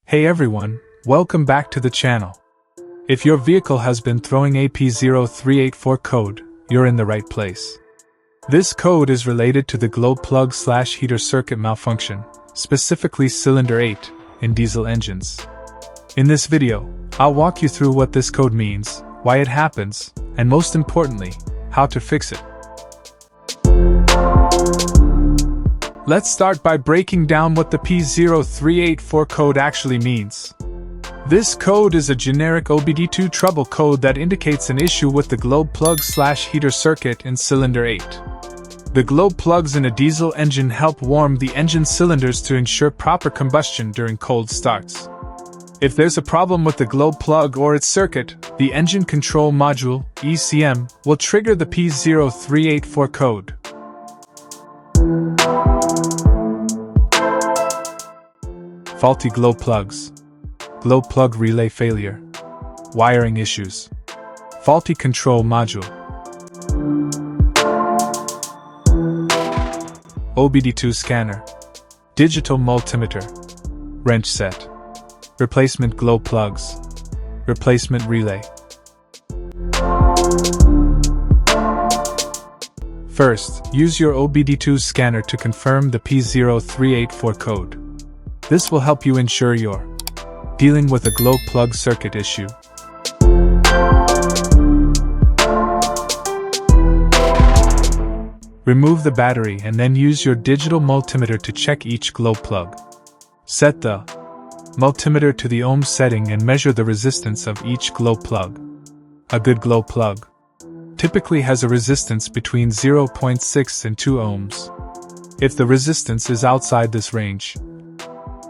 Hey everyone, welcome back to the channel. If your vehicle has been throwing a P0384 code, you're in the right place. This code is related to the glow plug/heater circuit malfunction, specifically cylinder 8, in diesel engines. In this video, I'll walk you through what this code means, why it happens, and most importantly, how to fix it. Let's start by breaking down what the P0384 code actually means. This code is a generic OBD2 trouble code that indicates an issue with the glow plug/heater circuit in cylinder 8. The glow plugs in a diesel engine help warm the engine cylinders to ensure proper combustion during cold starts. If there's a problem with the glow plug or its circuit, the engine control module, ECM, will trigger the P0384 code. Faulty glow plugs. Glow plug relay failure. Wiring issues. Faulty control module. OBD2 scanner. Digital multimeter. Wrench set. Replacement glow plugs. Replacement relay. First, use your OBD2 scanner to confirm the P0384 code. This will help you ensure you're dealing with a glow plug circuit issue. Remove the battery and then use your digital multimeter to check each glow plug. Set the multimeter to the ohm setting and measure the resistance of each glow plug. A good glow plug typically has a resistance between 0.6 and 2 ohms. If the resistance is outside this range,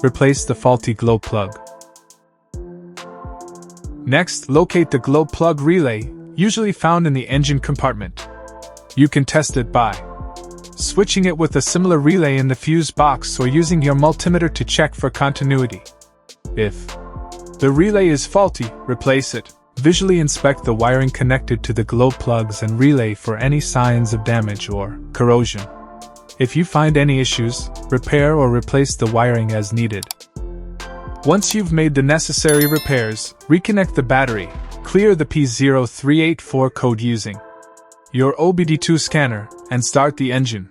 replace the faulty glow plug. Next, locate the glow plug relay, usually found in the engine compartment. You can test it by switching it with a similar relay in the fuse box or using your multimeter to check for continuity. If the relay is faulty, replace it. Visually inspect the wiring connected to the glow plugs and relay for any signs of damage or corrosion. If you find any issues, repair or replace the wiring as needed. Once you've made the necessary repairs, reconnect the battery, clear the P0384 code using your OBD2 scanner, and start the engine.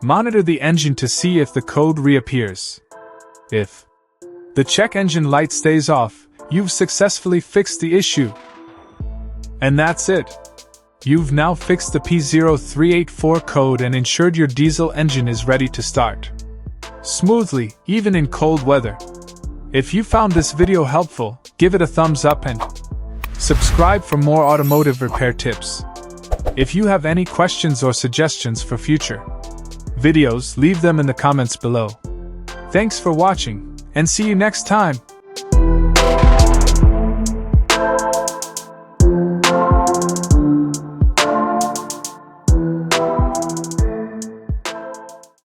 Monitor the engine to see if the code reappears. If the check engine light stays off, you've successfully fixed the issue. And that's it. You've now fixed the P0384 code and ensured your diesel engine is ready to start smoothly, even in cold weather. If you found this video helpful, give it a thumbs up and subscribe for more automotive repair tips. If you have any questions or suggestions for future videos, leave them in the comments below. Thanks for watching, and see you next time.